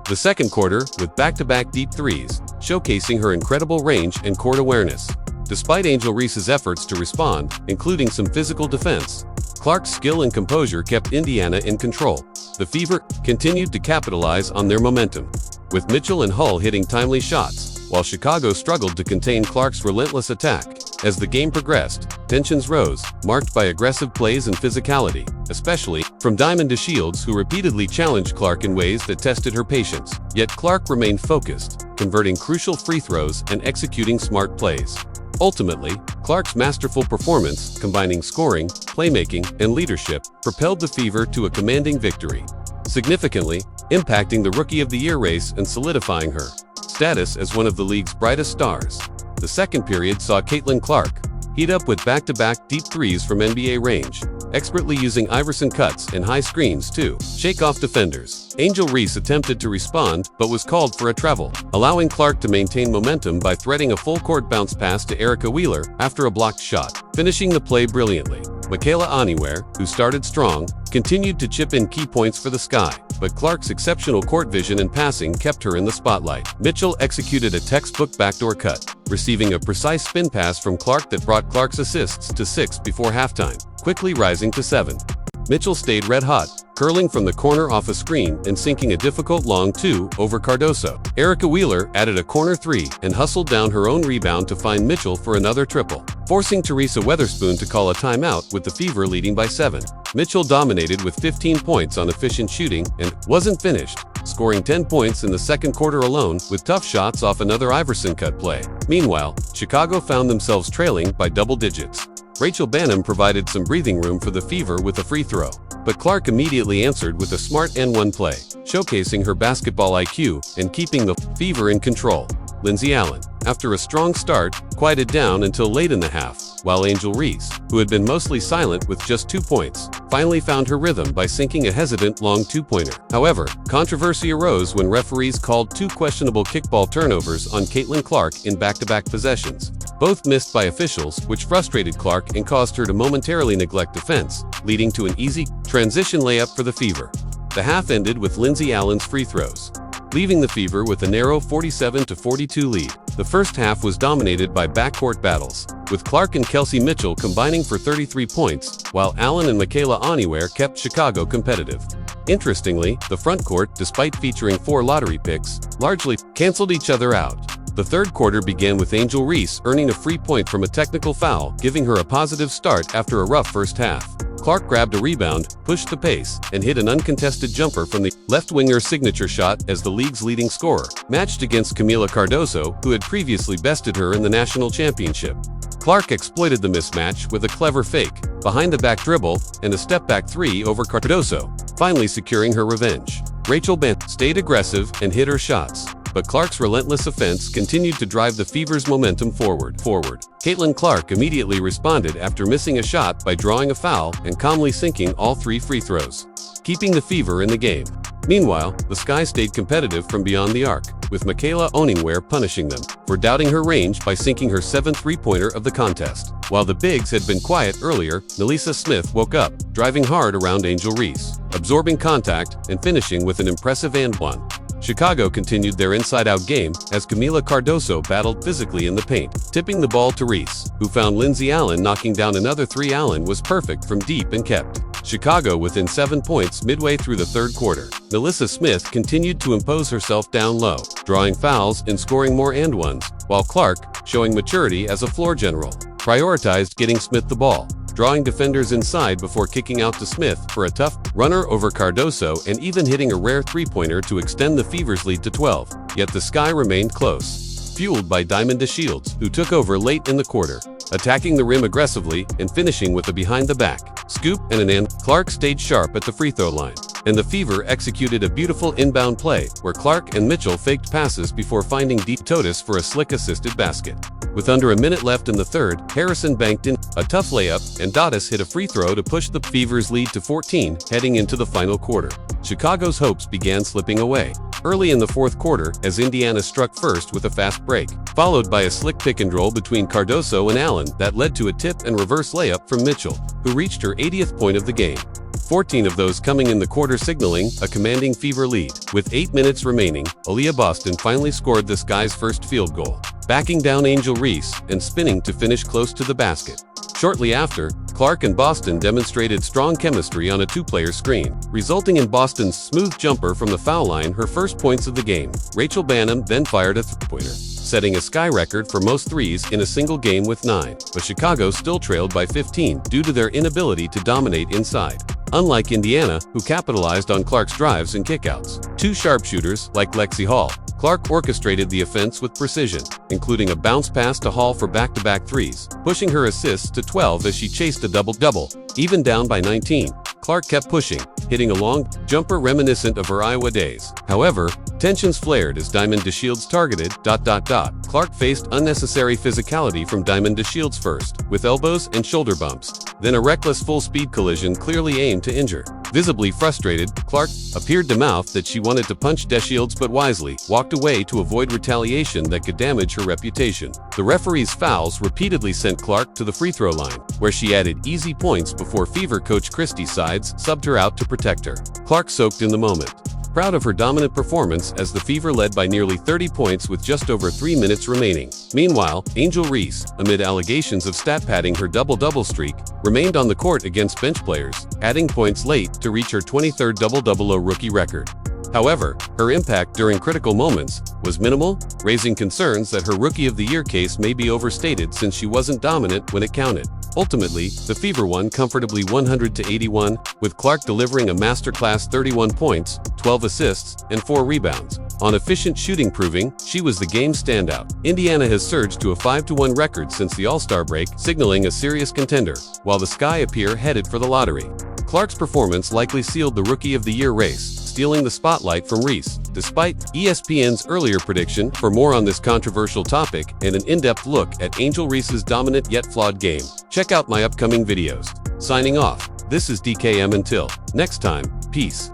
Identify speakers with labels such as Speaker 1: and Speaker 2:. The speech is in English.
Speaker 1: the second quarter with back-to-back deep threes, showcasing her incredible range and court awareness. Despite Angel Reese's efforts to respond, including some physical defense, Clark's skill and composure kept Indiana in control. The Fever continued to capitalize on their momentum, with Mitchell and Hull hitting timely shots, while Chicago struggled to contain Clark's relentless attack. As the game progressed, tensions rose, marked by aggressive plays and physicality, especially from Diamond DeShields, who repeatedly challenged Clark in ways that tested her patience. Yet Clark remained focused, converting crucial free throws and executing smart plays. Ultimately, Clark's masterful performance, combining scoring, playmaking, and leadership, propelled the Fever to a commanding victory, significantly impacting the Rookie of the Year race and solidifying her status as one of the league's brightest stars. The second period saw Caitlin Clark heat up with back-to-back deep threes from NBA range, expertly using Iverson cuts and high screens to shake off defenders. Angel Reese attempted to respond but was called for a travel, allowing Clark to maintain momentum by threading a full-court bounce pass to Erica Wheeler after a blocked shot, finishing the play brilliantly. Michaela Aniware, who started strong, continued to chip in key points for the Sky, but Clark's exceptional court vision and passing kept her in the spotlight. Mitchell executed a textbook backdoor cut, receiving a precise spin pass from Clark that brought Clark's assists to 6 before halftime, quickly rising to 7. Mitchell stayed red-hot, curling from the corner off a screen and sinking a difficult long 2 over Cardoso. Erica Wheeler added a corner 3 and hustled down her own rebound to find Mitchell for another triple, forcing Teresa Weatherspoon to call a timeout with the Fever leading by 7. Mitchell dominated with 15 points on efficient shooting and wasn't finished, scoring 10 points in the second quarter alone with tough shots off another Iverson cut play. Meanwhile, Chicago found themselves trailing by double digits. Rachel Banham provided some breathing room for the Fever with a free throw, but Clark immediately answered with a smart N1 play, showcasing her basketball IQ and keeping the Fever in control. Lindsay Allen, after a strong start, quieted down until late in the half, while Angel Reese, who had been mostly silent with just 2 points, finally found her rhythm by sinking a hesitant long two-pointer. However, controversy arose when referees called 2 questionable kickball turnovers on Caitlin Clark in back-to-back possessions, both missed by officials, which frustrated Clark and caused her to momentarily neglect defense, leading to an easy transition layup for the Fever. The half ended with Lindsay Allen's free throws, leaving the Fever with a narrow 47-42 lead. The first half was dominated by backcourt battles, with Clark and Kelsey Mitchell combining for 33 points, while Allen and Michaela Aniware kept Chicago competitive. Interestingly, the frontcourt, despite featuring 4 lottery picks, largely canceled each other out. The third quarter began with Angel Reese earning a free point from a technical foul, giving her a positive start after a rough first half. Clark grabbed a rebound, pushed the pace, and hit an uncontested jumper from the left winger's signature shot as the league's leading scorer, matched against Camila Cardoso, who had previously bested her in the national championship. Clark exploited the mismatch with a clever fake, behind-the-back dribble, and a step-back 3 over Cardoso, finally securing her revenge. Rachel Banham stayed aggressive and hit her shots, but Clark's relentless offense continued to drive the Fever's momentum forward. Caitlin Clark immediately responded after missing a shot by drawing a foul and calmly sinking all 3 free throws, keeping the Fever in the game. Meanwhile, the Sky stayed competitive from beyond the arc, with Michaela Aniware punishing them for doubting her range by sinking her 7th three-pointer of the contest. While the bigs had been quiet earlier, Nelisa Smith woke up, driving hard around Angel Reese, absorbing contact and finishing with an impressive and-one. Chicago continued their inside-out game as Camila Cardoso battled physically in the paint, tipping the ball to Reese, who found Lindsay Allen knocking down another 3. Allen was perfect from deep and kept Chicago within 7 points midway through the third quarter. Nelisa Smith continued to impose herself down low, drawing fouls and scoring more and-ones, while Clark, showing maturity as a floor general, prioritized getting Smith the ball, drawing defenders inside before kicking out to Smith for a tough runner over Cardoso and even hitting a rare three-pointer to extend the Fever's lead to 12. Yet the Sky remained close, fueled by Diamond DeShields, who took over late in the quarter, attacking the rim aggressively and finishing with a behind-the-back scoop and an and. Clark stayed sharp at the free throw line, and the Fever executed a beautiful inbound play where Clark and Mitchell faked passes before finding Totis for a slick-assisted basket. With under a minute left in the third, Harrison banked in a tough layup, and Dotis hit a free throw to push the Fever's lead to 14 heading into the final quarter. Chicago's hopes began slipping away early in the fourth quarter as Indiana struck first with a fast break, followed by a slick pick-and-roll between Cardoso and Allen that led to a tip and reverse layup from Mitchell, who reached her 80th point of the game. 14 of those coming in the quarter, signaling a commanding Fever lead. With 8 minutes remaining, Aaliyah Boston finally scored the Sky's first field goal, backing down Angel Reese and spinning to finish close to the basket. Shortly after, Clark and Boston demonstrated strong chemistry on a two-player screen, resulting in Boston's smooth jumper from the foul line, her first points of the game. Rachel Bannum then fired a three-pointer, setting a Sky record for most threes in a single game with 9, but Chicago still trailed by 15 due to their inability to dominate inside. Unlike Indiana, who capitalized on Clark's drives and kickouts. Two sharpshooters, like Lexi Hall, Clark orchestrated the offense with precision, including a bounce pass to Hall for back-to-back threes, pushing her assists to 12 as she chased a double-double. Even down by 19, Clark kept pushing, hitting a long jumper reminiscent of her Iowa days. However, tensions flared as Diamond DeShields targeted ... Clark faced unnecessary physicality from Diamond DeShields first, with elbows and shoulder bumps, then a reckless full-speed collision clearly aimed to injure. Visibly frustrated, Clark appeared to mouth that she wanted to punch DeShields but wisely walked away to avoid retaliation that could damage her reputation. The referee's fouls repeatedly sent Clark to the free throw line, where she added easy points before Fever coach Christy Sides subbed her out to protect her. Clark soaked in the moment, proud of her dominant performance as the Fever led by nearly 30 points with just over 3 minutes remaining. Meanwhile, Angel Reese, amid allegations of stat padding her double-double streak, remained on the court against bench players, adding points late to reach her 23rd double-double rookie record. However, her impact during critical moments was minimal, raising concerns that her Rookie of the Year case may be overstated since she wasn't dominant when it counted. Ultimately, the Fever won comfortably 100-81, with Clark delivering a masterclass 31 points, 12 assists, and 4 rebounds, on efficient shooting, proving she was the game's standout. Indiana has surged to a 5-1 record since the All-Star break, signaling a serious contender, while the Sky appear headed for the lottery. Clark's performance likely sealed the Rookie of the Year race, stealing the spotlight from Reese, despite ESPN's earlier prediction. For more on this controversial topic and an in-depth look at Angel Reese's dominant yet flawed game, check out my upcoming videos. Signing off, this is DKM. Until next time, peace.